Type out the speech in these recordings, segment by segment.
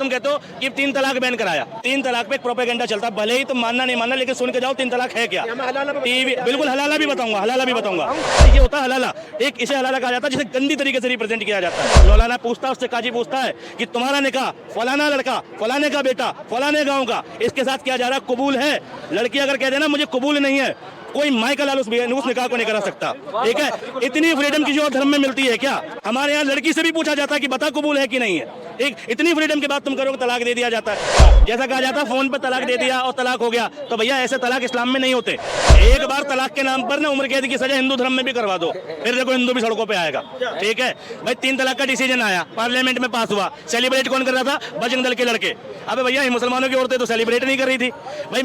तुम कहते हो कि 3 तलाक बैन कराया, 3 तलाक पे एक प्रोपेगेंडा चलता, भले ही तुम मानना नहीं मानना, लेकिन सुन के जाओ 3 तलाक है क्या। टीवी बिल्कुल हलाला भी बताऊंगा, हलाला भी बताऊंगा। ये होता है हलाला, एक इसे हलाला कहा जाता है जिसे गंदी तरीके से रिप्रेजेंट किया जाता है। मौलाना पूछता है उससे, काजी पूछता है कि तुम्हारा निकाह फलाना लड़का, फलाने का बेटा, फलाने गाँव का, इसके साथ किया जा रहा है, कबूल है। लड़की अगर कह देना मुझे कबूल नहीं है, कोई माई का लाल उस निकाह को नहीं करा सकता। ठीक है, इतनी फ्रीडम किसी और धर्म में मिलती है क्या? हमारे यहाँ लड़की से भी पूछा जाता है कि बता कबूल है कि नहीं है। ठीक, इतनी फ्रीडम के बाद तुम करोगे तलाक दे दिया जाता है। जैसा कहा जाता है फोन पर तलाक दे दिया और तलाक हो गया, तो भैया ऐसे तलाक इस्लाम में नहीं होते। एक बार तलाक के नाम पर ना उम्र कैद की सजा हिंदू धर्म में भी करवा दो, फिर देखो हिंदू भी सड़कों पे आएगा। ठीक है भाई, 3 तलाक का डिसीजन आया, पार्लियामेंट में पास हुआ, सेलिब्रेट कौन कर रहा था? बजरंग दल के लड़के। अबे भैया मुसलमानों की औरतें तो सेलिब्रेट नहीं कर रही थी भाई।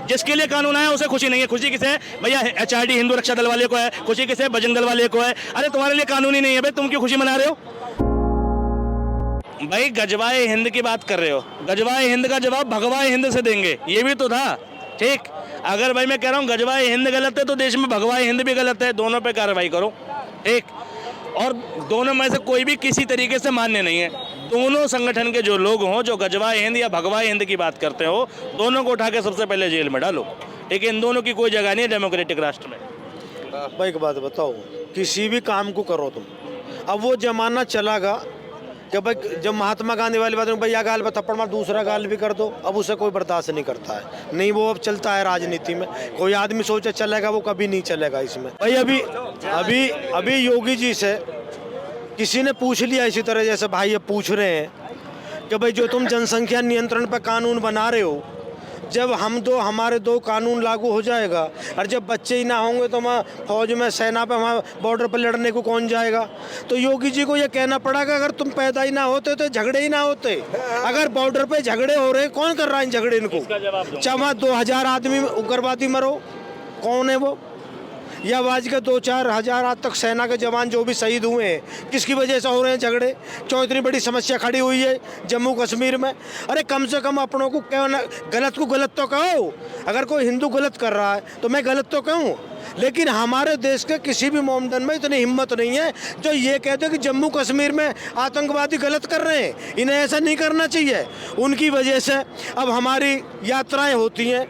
जिसके लिए कानून आया उसे खुशी नहीं है, खुशी किसे है भैया? HRD हिंदू रक्षा दल वाले को है, खुशी किसे? बजरंग दल वाले को है। अरे तुम्हारे लिए कानून ही नहीं है भाई, तुम क्यों खुशी मना रहे हो भाई? गजवाए हिंद की बात कर रहे हो, गजवाए हिंद का जवाब भगवाए हिंद से देंगे, ये भी तो था। ठीक, अगर भाई मैं कह रहा हूँ गजवाए हिंद गलत है तो देश में भगवाए हिंद भी गलत है, दोनों पे कार्रवाई करो। ठीक, और दोनों में से कोई भी किसी तरीके से मान्य नहीं है। दोनों संगठन के जो लोग हों जो गजवाए हिंद या भगवाए हिंद की बात करते हो, दोनों को उठा के सबसे पहले जेल में डालो। ठीक है, इन दोनों की कोई जगह नहीं है डेमोक्रेटिक राष्ट्र में। भाई एक बात बताओ, किसी भी काम को करो तुम, अब वो जमाना चलागा कि भाई जब महात्मा गांधी वाली बात, भैया गाल पर थप्पड़ मार, दूसरा गाल भी कर दो, अब उसे कोई बर्दाश्त नहीं करता है। नहीं, वो अब चलता है राजनीति में। कोई आदमी सोचे चलेगा, वो कभी नहीं चलेगा इसमें। भाई अभी योगी जी से किसी ने पूछ लिया इसी तरह जैसे भाई अब पूछ रहे हैं कि भाई जो तुम जनसंख्या नियंत्रण पर कानून बना रहे हो, जब हमारे दो कानून लागू हो जाएगा और जब बच्चे ही ना होंगे तो वहाँ फौज में, सेना पे, वहाँ बॉर्डर पर लड़ने को कौन जाएगा? तो योगी जी को ये कहना पड़ा कि अगर तुम पैदा ही ना होते तो झगड़े ही ना होते। अगर बॉर्डर पे झगड़े हो रहे, कौन कर रहा है इन झगड़े इनको? चाहे 2000 आदमी उग्रवादी मरो, कौन है वो? या आज के 2-4 हज़ार आज तक सेना के जवान जो भी शहीद हुए हैं, किसकी वजह से हो रहे हैं झगड़े? क्यों इतनी बड़ी समस्या खड़ी हुई है जम्मू कश्मीर में? अरे कम से कम अपनों को क्यों ना गलत को गलत तो कहो। अगर कोई हिंदू गलत कर रहा है तो मैं गलत तो कहूँ, लेकिन हमारे देश के किसी भी मोमडन में इतनी हिम्मत नहीं है जो ये कहते हैं कि जम्मू कश्मीर में आतंकवादी गलत कर रहे हैं, इन्हें ऐसा नहीं करना चाहिए। उनकी वजह से अब हमारी यात्राएँ होती हैं।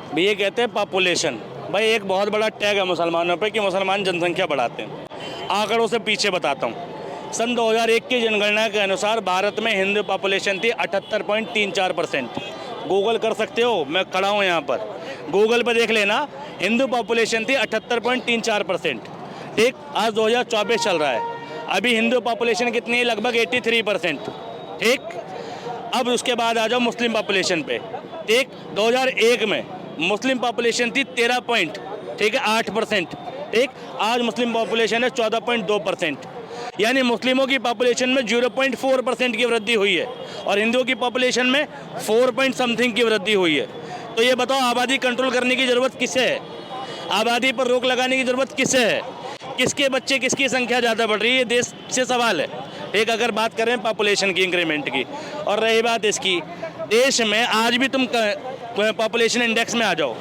भी ये कहते हैं पॉपुलेशन, भाई एक बहुत बड़ा टैग है मुसलमानों पे कि मुसलमान जनसंख्या बढ़ाते हैं। आंकड़ों से पीछे बताता हूँ, सन 2001 की जनगणना के अनुसार भारत में हिंदू पॉपुलेशन थी 78.34%। गूगल कर सकते हो, मैं खड़ा हूँ यहाँ पर, गूगल पर देख लेना, हिंदू पॉपुलेशन थी 78.34%। ठीक, आज 2024 चल रहा है, अभी हिंदू पॉपुलेशन कितनी है? लगभग 83%। ठीक, अब उसके बाद आ जाओ मुस्लिम पॉपुलेशन पे। ठीक, 2001 में मुस्लिम पॉपुलेशन थी 13.8%। ठीक, आज मुस्लिम पॉपुलेशन है 14.2%, यानी मुस्लिमों की पॉपुलेशन में 0.4% की वृद्धि हुई है और हिंदुओं की पॉपुलेशन में 4 की वृद्धि हुई है। तो ये बताओ, आबादी कंट्रोल करने की ज़रूरत किसे है? आबादी पर रोक लगाने की ज़रूरत किसे है? किसके बच्चे, किसकी संख्या ज़्यादा बढ़ रही है? ये देश से सवाल है। एक अगर बात करें पॉपुलेशन की, इंक्रीमेंट की, और रही बात इसकी, देश में आज भी तुम पॉपुलेशन इंडेक्स में आ जाओ,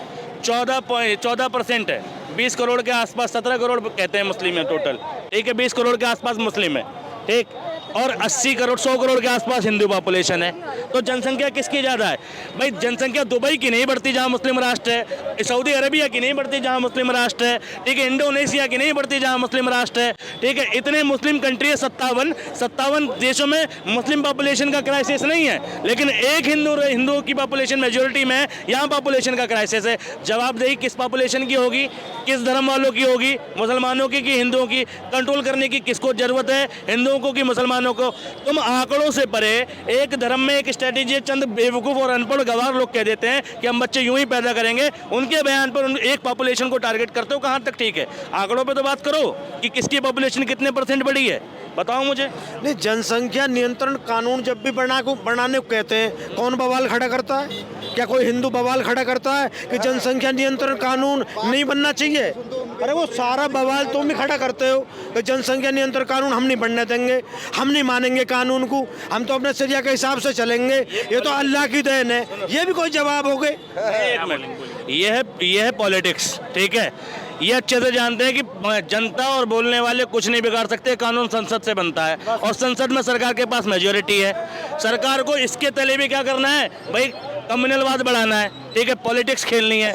14% है। 20 करोड़ के आसपास, 17 करोड़ कहते हैं मुस्लिम है टोटल। ठीक है, 20 करोड़ के आसपास मुस्लिम है। ठीक, और 80 करोड़ 100 करोड़ के आसपास हिंदू पॉपुलेशन है। तो जनसंख्या किसकी ज़्यादा है भाई? जनसंख्या दुबई की नहीं बढ़ती जहाँ मुस्लिम राष्ट्र है, सऊदी अरबिया की नहीं बढ़ती जहाँ मुस्लिम राष्ट्र है। ठीक है, इंडोनेशिया की नहीं बढ़ती जहाँ मुस्लिम राष्ट्र है। ठीक है, इतने मुस्लिम कंट्री है, 57 देशों में मुस्लिम पॉपुलेशन का क्राइसिस नहीं है, लेकिन एक हिंदुओं की पॉपुलेशन मेजोरिटी में है, यहाँ पॉपुलेशन का क्राइसिस है। जवाबदेही किस पॉपुलेशन की होगी? किस धर्म वालों की होगी? मुसलमानों की कि हिंदुओं की? कंट्रोल करने की किसको ज़रूरत है? हिंदुओं को कि मुसलमानों को? तुम आंकड़ों से परे एक धर्म में एक स्ट्रेटेजी, चंद बेवकूफ़ और अनपढ़ गवार लोग कह देते हैं कि हम बच्चे यूं ही पैदा करेंगे, उनके बयान पर एक पॉपुलेशन को टारगेट करते हो। कहाँ तक ठीक है? आंकड़ों पे तो बात करो कि किसकी पॉपुलेशन कितने % बढ़ी है, बताओ मुझे। नहीं, जनसंख्या नियंत्रण कानून जब भी बनाने को कहते हैं, कौन बवाल खड़ा करता है? क्या कोई हिंदू बवाल खड़ा करता है कि जनसंख्या नियंत्रण कानून नहीं बनना चाहिए? अरे वो सारा बवाल तुम भी खड़ा करते हो कि जनसंख्या नियंत्रण कानून हम नहीं बनने देंगे, हम नहीं मानेंगे कानून को, हम तो अपने शरिया के हिसाब से चलेंगे, ये तो अल्लाह की देन है। ये भी कोई जवाब हो गए? ये है पॉलिटिक्स। ठीक है, ये अच्छे से जानते हैं कि जनता और बोलने वाले कुछ नहीं बिगाड़ सकते, कानून संसद से बनता है और संसद में सरकार के पास मेजोरिटी है। सरकार को इसके तले भी क्या करना है भाई, कम्युनलवाद बढ़ाना है, ठीक है, पॉलिटिक्स खेलनी है।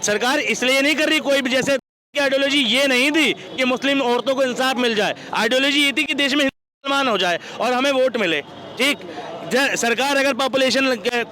सरकार इसलिए नहीं कर रही कोई भी, जैसे आइडियोलॉजी ये नहीं थी कि मुस्लिम औरतों को इंसाफ मिल जाए, आइडियोलॉजी ये थी कि देश में मुसलमान हो जाए और हमें वोट मिले, ठीक। सरकार अगर पॉपुलेशन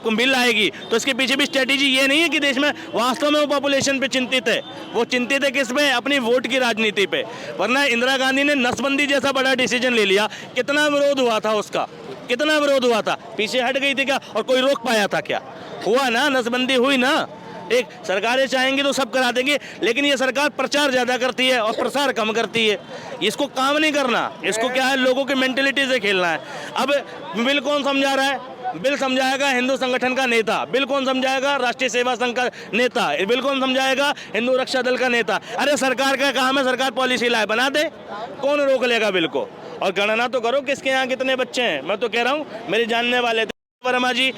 बिल आएगी तो इसके पीछे भी स्ट्रेटेजी ये नहीं है कि देश में वास्तव में वो पॉपुलेशन पे चिंतित है, वो चिंतित है किस पे, अपनी वोट की राजनीति पे। वरना इंदिरा गांधी ने नसबंदी जैसा बड़ा डिसीजन ले लिया, कितना विरोध हुआ था उसका, कितना विरोध हुआ था, पीछे हट गई थी क्या और कोई रोक पाया था क्या? हुआ ना, नसबंदी हुई ना। एक सरकारें चाहेंगी तो सब करा देंगे, लेकिन ये सरकार प्रचार ज़्यादा करती है और प्रसार कम करती है। इसको काम नहीं करना, इसको क्या है, लोगों की मेंटेलिटी से खेलना है। अब बिल कौन समझा रहा है? बिल समझाएगा हिंदू संगठन का नेता, बिल कौन समझाएगा, राष्ट्रीय सेवा संघ का नेता, बिल कौन समझाएगा, हिंदू रक्षा दल का नेता। अरे सरकार का काम है, सरकार पॉलिसी लाए, बना दे, कौन रोक लेगा बिल को? और गणना तो करो किसके यहाँ कितने बच्चे हैं। मैं तो कह रहा हूँ, मेरे जानने वाले थे वर्मा जी,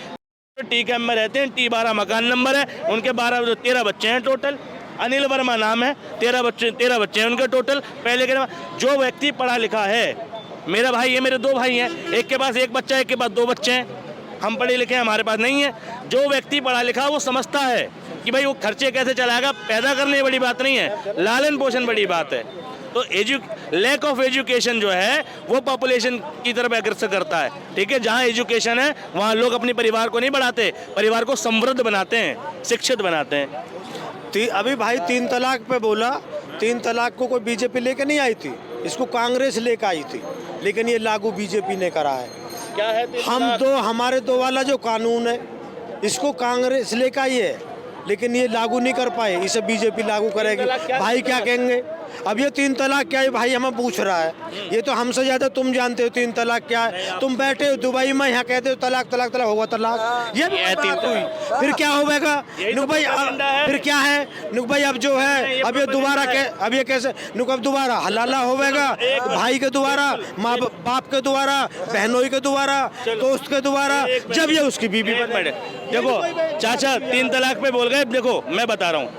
टी कैम्प में रहते हैं, T12 मकान नंबर है, उनके 13 बच्चे हैं टोटल। अनिल वर्मा नाम है, 13 बच्चे हैं उनके टोटल। पहले के जो व्यक्ति पढ़ा लिखा है, मेरा भाई है, मेरे 2 भाई हैं, एक के पास 1 बच्चा है, एक के पास 2 बच्चे हैं। हम पढ़े लिखे हैं, हमारे पास नहीं है। जो व्यक्ति पढ़ा लिखा वो समझता है कि भाई वो खर्चे कैसे चलाएगा, पैदा करने बड़ी बात नहीं है, लालन पोषण बड़ी बात है। तो लैक ऑफ एजुकेशन जो है वो पॉपुलेशन की तरफ अग्रसर करता है, ठीक है। जहाँ एजुकेशन है वहाँ लोग अपने परिवार को नहीं बढ़ाते, परिवार को समृद्ध बनाते हैं, शिक्षित बनाते हैं। अभी भाई 3 तलाक पे बोला, 3 तलाक को कोई बीजेपी लेके नहीं आई थी, इसको कांग्रेस लेकर आई थी, लेकिन ये लागू बीजेपी ने करा है। क्या है हमारे 2 वाला जो कानून है इसको कांग्रेस लेकर आई है, लेकिन ये लागू नहीं कर पाए, इसे बीजेपी लागू करेगी। भाई क्या कहेंगे? अब ये 3 तलाक क्या है भाई, हमें पूछ रहा है, ये तो हमसे ज्यादा तुम जानते हो 3 तलाक क्या है। तुम बैठे हो दुबई में, यहाँ कहते हो तलाक तलाक तलाक, होगा तलाक, ये भी बात हुई। फिर क्या होगा नुक भाई, फिर क्या है नुक भाई, अब जो है अब ये दोबारा अब ये कैसे नुक, अब दोबारा हलाला होगा, भाई के दोबारा, माँ बाप के दोबारा, बहनोई के दोबारा, दोस्त के दोबारा, जब ये उसकी बीवी बने। देखो चाचा 3 तलाक पे बोल गए, देखो मैं बता रहा हूँ,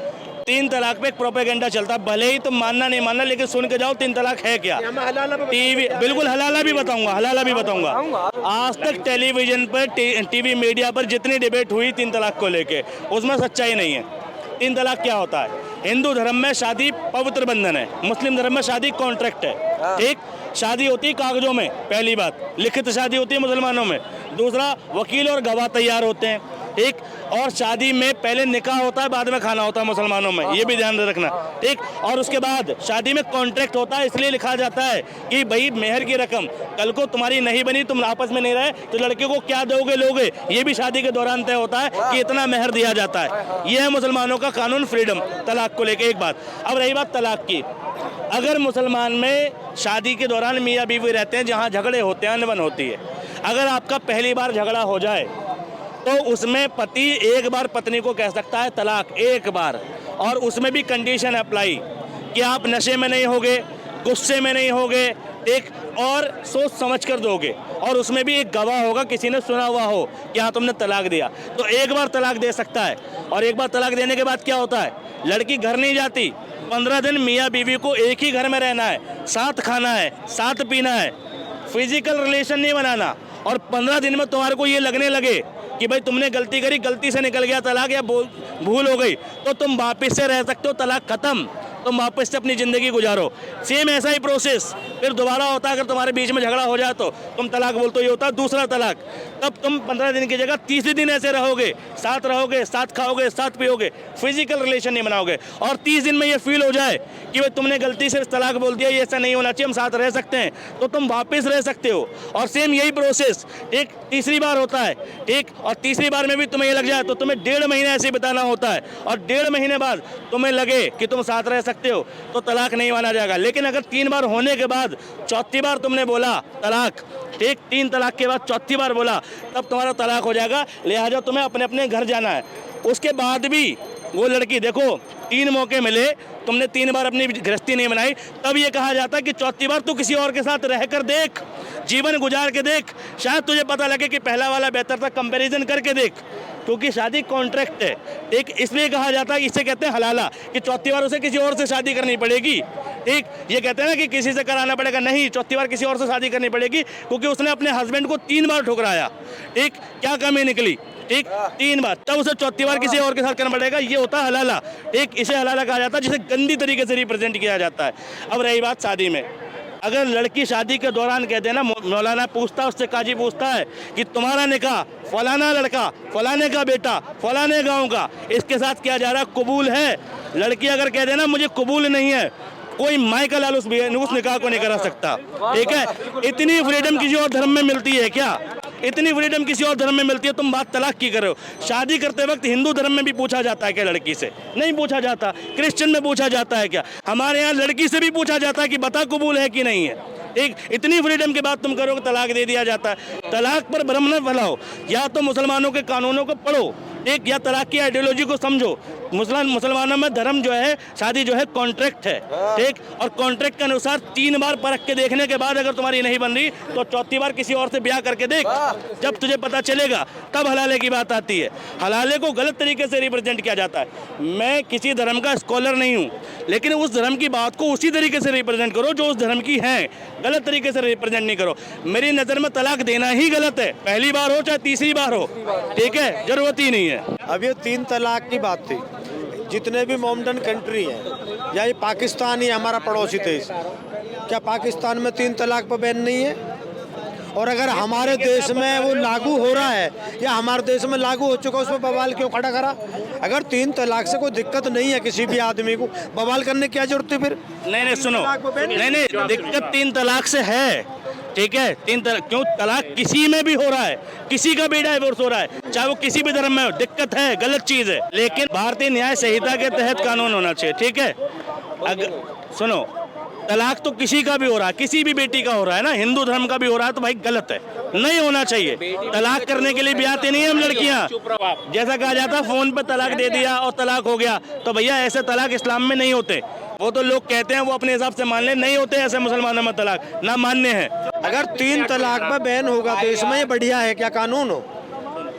3 तलाक पे एक प्रोपेगेंडा चलता, भले ही तुम मानना नहीं मानना, लेकिन सुन के जाओ 3 तलाक है क्या। टीवी बिल्कुल हलाला भी बताऊंगा। आज तक टेलीविजन पर, टीवी मीडिया पर जितनी डिबेट हुई 3 तलाक को लेके, उसमें सच्चाई नहीं है। 3 तलाक क्या होता है? हिंदू धर्म में शादी पवित्र बंधन है, मुस्लिम धर्म में शादी कॉन्ट्रैक्ट है, ठीक। शादी होती है कागजों में, पहली बात, लिखित शादी होती है मुसलमानों में। दूसरा, वकील और गवाह तैयार होते हैं, ठीक। और शादी में पहले निकाह होता है, बाद में खाना होता है मुसलमानों में, ये भी ध्यान रखना, ठीक। और उसके बाद शादी में कॉन्ट्रैक्ट होता है, इसलिए लिखा जाता है कि भाई मेहर की रकम कल को तुम्हारी नहीं बनी, तुम आपस में नहीं रहे तो लड़के को क्या दोगे लोगे, ये भी शादी के दौरान तय होता है कि इतना मेहर दिया जाता है। ये है मुसलमानों का कानून, फ्रीडम तलाक को लेकर। एक बात। अब रही बात तलाक की, अगर मुसलमान में शादी के दौरान मियाँ बीवी रहते हैं, जहाँ झगड़े होते हैं, अनबन होती है, अगर आपका पहली बार झगड़ा हो जाए तो उसमें पति एक बार पत्नी को कह सकता है तलाक, एक बार, और उसमें भी कंडीशन अप्लाई कि आप नशे में नहीं होगे, गुस्से में नहीं होगे, एक और सोच समझ कर दोगे, और उसमें भी एक गवाह होगा, किसी ने सुना हुआ हो कि हाँ तुमने तलाक दिया, तो एक बार तलाक दे सकता है। और एक बार तलाक देने के बाद क्या होता है, लड़की घर नहीं जाती, 15 दिन मियाँ बीवी को एक ही घर में रहना है, साथ खाना है, साथ पीना है, फिजिकल रिलेशन नहीं बनाना। और 15 दिन में तुम्हारे को ये लगने लगे कि भाई तुमने गलती करी, गलती से निकल गया तलाक या भूल हो गई, तो तुम वापस से रह सकते हो, तलाक खत्म, तुम वापस से अपनी ज़िंदगी गुजारो। सेम ऐसा ही प्रोसेस फिर दोबारा होता है, अगर तुम्हारे बीच में झगड़ा हो जाए तो तुम तलाक बोलते हो, ये होता है दूसरा तलाक। तब तुम 15 दिन की जगह 30 दिन ऐसे रहोगे, साथ खाओगे, साथ पियोगे, फिजिकल रिलेशन नहीं बनाओगे। और 30 दिन में ये फील हो जाए कि भाई तुमने गलती से तलाक बोल दिया, ये ऐसा नहीं होना चाहिए, हम साथ रह सकते हैं, तो तुम वापस रह सकते हो। और सेम यही प्रोसेस एक तीसरी बार होता है, ठीक। और तीसरी बार में भी तुम्हें ये लग जाए तो तुम्हें 1.5 महीने ऐसे बिताना होता है, और 1.5 महीने बाद तुम्हें लगे कि तुम साथ रह सकते हो तो तलाक नहीं माना जाएगा। लेकिन अगर 3 बार होने के बाद चौथी बार तुमने बोला तलाक, ठीक, 3 तलाक के बाद चौथी बार बोला, तब तुम्हारा तलाक हो जाएगा। लिहाजा तुम्हें अपने अपने घर जाना है। उसके बाद भी वो लड़की, देखो 3 मौके मिले, तुमने 3 बार अपनी गृहस्थी नहीं बनाई, तब ये कहा जाता है कि चौथी बार तू किसी और के साथ रहकर देख, जीवन गुजार के देख, शायद तुझे पता लगे कि पहला वाला बेहतर था, कंपैरिजन करके देख। क्योंकि शादी कॉन्ट्रैक्ट है। एक इसलिए कहा जाता है कि इसे कहते हैं हलाला, कि चौथी बार उसे किसी और से शादी करनी पड़ेगी। एक ये कहते हैं ना कि किसी से कराना पड़ेगा, नहीं, चौथी बार किसी और से शादी करनी पड़ेगी, क्योंकि उसने अपने हस्बैंड को 3 बार ठुकराया। एक क्या कमी निकली, ठीक, 3 बार, तब उसे चौथी बार किसी और के साथ करना पड़ेगा। ये होता है हलाला। एक इसे हलाला कहा जाता है, जिसे गंदी तरीके से रिप्रेजेंट किया जाता है। अब रही बात शादी में, अगर लड़की शादी के दौरान कहते हैं ना, मौलाना पूछता है उससे, काजी पूछता है कि तुम्हारा निकाह फलाना लड़का, फलाने का बेटा, फलाने गांव का, इसके साथ किया जा रहा है, कबूल है? लड़की अगर कह दे ना मुझे कबूल नहीं है, कोई माई का लाल उस निकाह को नहीं करा सकता। ठीक है, इतनी फ्रीडम किसी और धर्म में मिलती है क्या? इतनी फ्रीडम किसी और धर्म में मिलती है? तुम बात तलाक की कर रहे हो। शादी करते वक्त हिंदू धर्म में भी पूछा जाता है क्या लड़की से? नहीं पूछा जाता। क्रिश्चियन में पूछा जाता है क्या? हमारे यहाँ लड़की से भी पूछा जाता है कि बता कबूल है कि नहीं है। एक इतनी फ्रीडम के बाद तुम करोगे तलाक दे दिया जाता है। तलाक पर भ्रम न फैलाओ, या तो मुसलमानों के कानूनों को पढ़ो, एक, या तलाक की आइडियोलॉजी को समझो। मुसलमानों में धर्म जो है, शादी जो है कॉन्ट्रैक्ट है, ठीक, और कॉन्ट्रैक्ट के अनुसार 3 बार परख के देखने के बाद अगर तुम्हारी नहीं बन रही तो चौथी बार किसी और से ब्याह करके देख, जब तुझे पता चलेगा तब हलाले की बात आती है। हलाले को गलत तरीके से रिप्रेजेंट किया जाता है। मैं किसी धर्म का स्कॉलर नहीं हूँ, लेकिन उस धर्म की बात को उसी तरीके से रिप्रेजेंट करो जो उस धर्म की है, गलत तरीके से रिप्रेजेंट नहीं करो। मेरी नज़र में तलाक देना ही गलत है, पहली बार हो चाहे तीसरी बार हो, ठीक है, जरूरत ही नहीं है। अब ये 3 तलाक की बात थी। जितने भी मॉडर्न कंट्री हैं, या ये पाकिस्तान ही हमारा पड़ोसी देश, क्या पाकिस्तान में 3 तलाक पर बैन नहीं है? और अगर हमारे देश में वो लागू हो रहा है या हमारे देश में लागू हो चुका, उसमें बवाल क्यों खड़ा करा? अगर 3 तलाक से कोई दिक्कत नहीं है किसी भी आदमी को, बवाल करने की क्या जरूरत है फिर? नहीं सुनो, नहीं, दिक्कत 3 तलाक से है, ठीक है। 3 तलाक क्यों? तलाक किसी में भी हो रहा है, किसी का भी डाइवोर्स हो रहा है, चाहे वो किसी भी धर्म में हो, दिक्कत है, गलत चीज है। लेकिन भारतीय न्याय संहिता के तहत कानून होना चाहिए, ठीक है। अगर सुनो, तलाक तो किसी का भी हो रहा है, किसी भी बेटी का हो रहा है ना, हिंदू धर्म का भी हो रहा है, तो भाई गलत है, नहीं होना चाहिए। तलाक करने के लिए भी आते नहीं हम लड़कियां, जैसा कहा जाता है फोन पे तलाक दे दिया और तलाक हो गया, तो भैया ऐसे तलाक इस्लाम में नहीं होते। वो तो लोग कहते हैं, वो अपने हिसाब से मान ले, नहीं होते ऐसे मुसलमानों में तलाक, ना मान्य है। अगर 3 तलाक पर बैन होगा तो इसमें ये बढ़िया है क्या? कानून हो,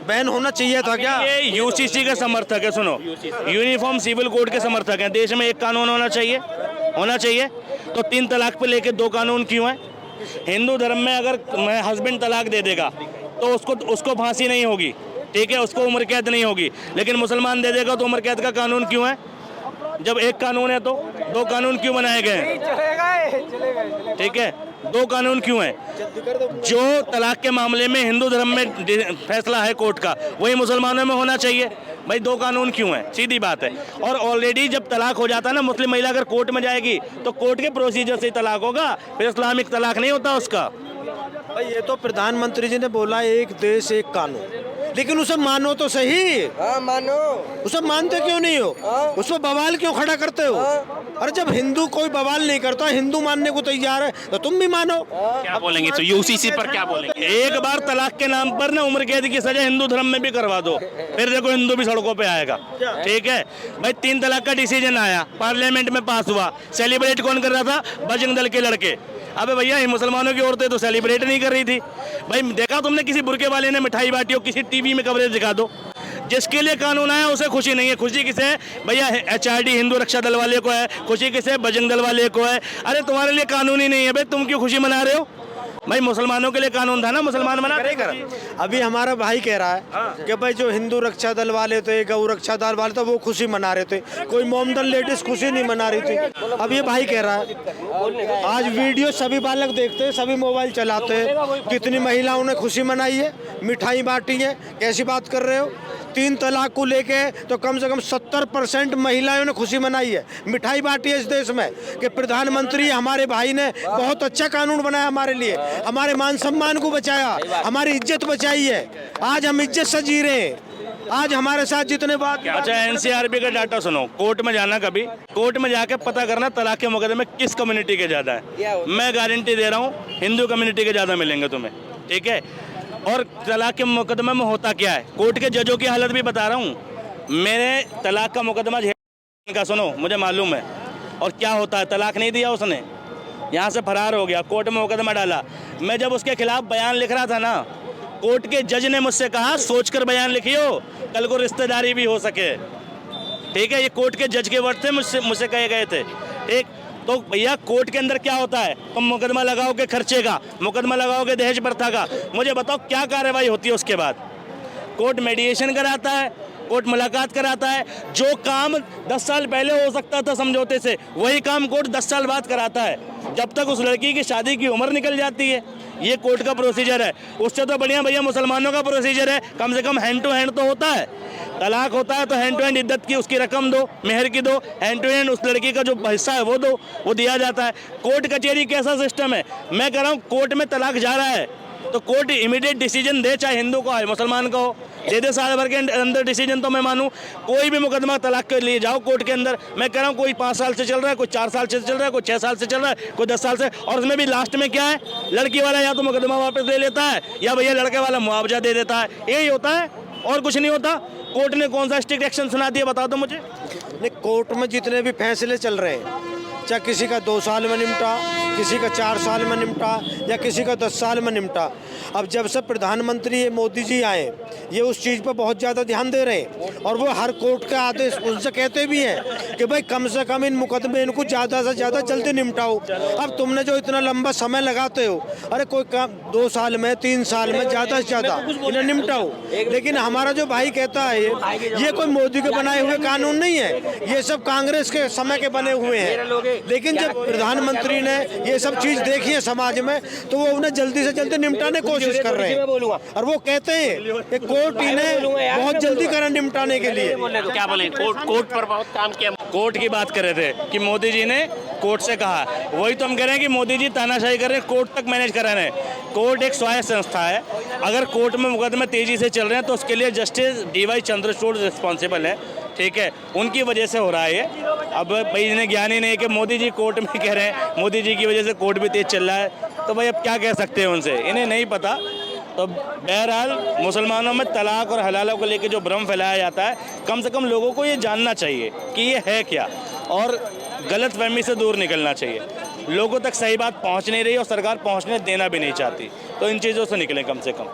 बैन होना चाहिए था क्या? ये यूसीसी के समर्थक है, सुनो, यूनिफॉर्म सिविल कोड के समर्थक हैं। देश में एक कानून होना चाहिए, होना चाहिए, तो 3 तलाक पे लेके 2 कानून क्यों हैं? हिंदू धर्म में अगर हस्बैंड तलाक दे देगा तो उसको फांसी नहीं होगी, ठीक है, उसको उम्र कैद नहीं होगी। लेकिन मुसलमान दे देगा तो उम्र कैद का कानून क्यों है? जब एक कानून है तो 2 कानून क्यों बनाए गए हैं? ठीक है, 2 कानून क्यों हैं? जो तलाक के मामले में हिंदू धर्म में फैसला है कोर्ट का, वही मुसलमानों में होना चाहिए। भाई 2 कानून क्यों हैं? सीधी बात है। और ऑलरेडी जब तलाक हो जाता है ना, मुस्लिम महिला अगर कोर्ट में जाएगी तो कोर्ट के प्रोसीजर से तलाक होगा, फिर इस्लामिक तलाक नहीं होता उसका। भाई ये तो प्रधानमंत्री जी ने बोला एक देश एक कानून, लेकिन उसे मानो तो सही। हाँ मानो, उसे मानते क्यों नहीं हो? उसमें बवाल क्यों खड़ा करते हो? अरे जब हिंदू कोई बवाल नहीं करता, हिंदू मानने को तैयार है, तो तुम भी मानो। क्या बोलेंगे तो यूसीसी पर क्या बोलेंगे? एक बार तलाक के नाम पर ना उम्र कैद की सजा हिंदू धर्म में भी करवा दो, फिर देखो हिंदू भी सड़कों पे आएगा, ठीक है। भाई 3 तलाक का डिसीजन आया, पार्लियामेंट में पास हुआ, सेलिब्रेट कौन कर रहा था? बजरंग दल के लड़के। अबे भैया, ये मुसलमानों की औरतें तो सेलिब्रेट नहीं कर रही थी। भाई देखा तुमने किसी बुरके वाले ने मिठाई बांटी हो? किसी टीवी में कवरेज दिखा दो। जिसके लिए कानून आया उसे खुशी नहीं है। खुशी किसे है भैया? HRD हिंदू रक्षा दल वाले को है। खुशी किसे? बजरंग दल वाले को है। अरे तुम्हारे लिए कानून ही नहीं है भाई, तुम क्यों खुशी मना रहे हो? भाई मुसलमानों के लिए कानून था ना, मुसलमान मना करेगा। अभी हमारा भाई कह रहा है कि भाई जो हिंदू रक्षा दल वाले थे, गौ रक्षा दल वाले थे, वो खुशी मना रहे थे, कोई मोमडन लेडीज खुशी नहीं मना रही थी। अब ये भाई कह रहा है, आज वीडियो सभी बालक देखते हैं, सभी मोबाइल चलाते हैं, कितनी महिलाओं ने खुशी मनाई है, मिठाई बांटी है। कैसी बात कर रहे हो? 3 तलाक को लेके तो कम से कम 70% महिलाओं ने खुशी मनाई है, मिठाई बांटी है इस देश में, कि प्रधानमंत्री हमारे भाई ने बहुत अच्छा कानून बनाया हमारे लिए, हमारे मान सम्मान को बचाया, हमारी इज्जत बचाई है। आज हम इज्जत से जी रहे हैं। आज हमारे साथ जितने बात। अच्छा, NCRB का डाटा सुनो। कोर्ट में जाना, कभी कोर्ट में जाके पता करना तलाक के मुकदमे किस कम्युनिटी के ज़्यादा है। मैं गारंटी दे रहा हूँ हिंदू कम्युनिटी के ज़्यादा मिलेंगे तुम्हें, ठीक है। और तलाक के मुकदमे में होता क्या है, कोर्ट के जजों की हालत भी बता रहा हूँ। मैंने तलाक का मुकदमा का सुनो, मुझे मालूम है। और क्या होता है, तलाक नहीं दिया उसने, यहाँ से फरार हो गया, कोर्ट में मुकदमा डाला। मैं जब उसके खिलाफ बयान लिख रहा था ना, कोर्ट के जज ने मुझसे कहा सोचकर बयान लिखियो, कल को रिश्तेदारी भी हो सके। ठीक है, ये कोर्ट के जज के वर्ड थे, मुझसे कहे गए थे। ठीक, तो भैया कोर्ट के अंदर क्या होता है, तुम मुकदमा लगाओगे खर्चे का, मुकदमा लगाओगे दहेज प्रथा का, मुझे बताओ क्या कार्रवाई होती है उसके बाद? कोर्ट मेडिएशन कराता है, कोर्ट मुलाकात कराता है। जो काम 10 साल पहले हो सकता था समझौते से, वही काम कोर्ट 10 साल बाद कराता है, जब तक उस लड़की की शादी की उम्र निकल जाती है। ये कोर्ट का प्रोसीजर है। उससे तो बढ़िया भैया मुसलमानों का प्रोसीजर है, कम से कम हैंड टू हैंड तो होता है। तलाक होता है तो हैंड टू हैंड इद्दत की उसकी रकम दो, मेहर की दो, हैंड टू हैंड उस लड़की का जो हिस्सा है वो दो, वो दिया जाता है। कोर्ट कचहरी कैसा सिस्टम है? मैं कह रहा हूँ कोर्ट में तलाक जा रहा है तो कोर्ट इमीडिएट डिसीजन दे, चाहे हिंदू का हो मुसलमान का हो, दे साल भर के अंदर डिसीजन। तो मैं मानूं कोई भी मुकदमा तलाक के लिए जाओ कोर्ट के अंदर, मैं कह रहा हूँ कोई 5 साल से चल रहा है, कोई 4 साल से चल रहा है, कोई 6 साल से चल रहा है, कोई 10 साल से, और उसमें भी लास्ट में क्या है, लड़की वाला या तो मुकदमा वापस ले लेता है या भैया लड़के वाला मुआवजा दे देता है। यही होता है और कुछ नहीं होता। कोर्ट ने कौन सा स्ट्रिक्ट एक्शन सुना दिया बता दो मुझे। नहीं, कोर्ट में जितने भी फैसले चल रहे हैं, चाहे किसी का 2 साल में निपटा, किसी का 4 साल में निपटा या किसी का 10 साल में निपटा, अब जब से प्रधानमंत्री मोदी जी आए ये उस चीज़ पर बहुत ज़्यादा ध्यान दे रहे हैं और वो हर कोर्ट के आदेश उनसे कहते भी हैं कि भाई कम से कम इन मुकदमे इनको ज़्यादा से ज़्यादा जल्दी निपटाओ। अब तुमने जो इतना लंबा समय लगाते हो, अरे कोई काम 2 साल में 3 साल में ज़्यादा से ज़्यादा इन्हें निपटाओ। लेकिन हमारा जो भाई कहता है ये कोई मोदी के बनाए हुए कानून नहीं है, ये सब कांग्रेस के समय के बने हुए हैं। लेकिन जब प्रधानमंत्री ने ये सब चीज़ देखी है समाज में तो वो उन्हें जल्दी से जल्दी निपटाने की कोशिश कर रहे हैं और वो कहते हैं कि कोर्ट इन्हें बहुत जल्दी करें निपटाने के लिए। क्या बोले, कोर्ट पर बहुत काम किया। कोर्ट की बात कर रहे थे कि मोदी जी ने कोर्ट से कहा, वही तो हम कह रहे हैं कि मोदी जी तानाशाही कर रहे हैं, कोर्ट तक मैनेज करा रहे हैं। कोर्ट एक स्वायत्त संस्था है, अगर कोर्ट में मुकदमे तेजी से चल रहे हैं तो उसके लिए जस्टिस DY चंद्रचूड़ रिस्पॉन्सिबल है। ठीक है, उनकी वजह से हो रहा है ये। अब भाई इन्हें ज्ञान ही नहीं है कि मोदी जी कोर्ट में कह रहे हैं मोदी जी की वजह से कोर्ट भी तेज चल रहा है, तो भाई अब क्या कह सकते हैं उनसे, इन्हें नहीं पता। तो बहरहाल मुसलमानों में तलाक और हलालों को लेकर जो भ्रम फैलाया जाता है, कम से कम लोगों को ये जानना चाहिए कि ये है क्या और गलतफहमी से दूर निकलना चाहिए। लोगों तक सही बात पहुंच नहीं रही और सरकार पहुंचने देना भी नहीं चाहती, तो इन चीज़ों से निकलें कम से कम।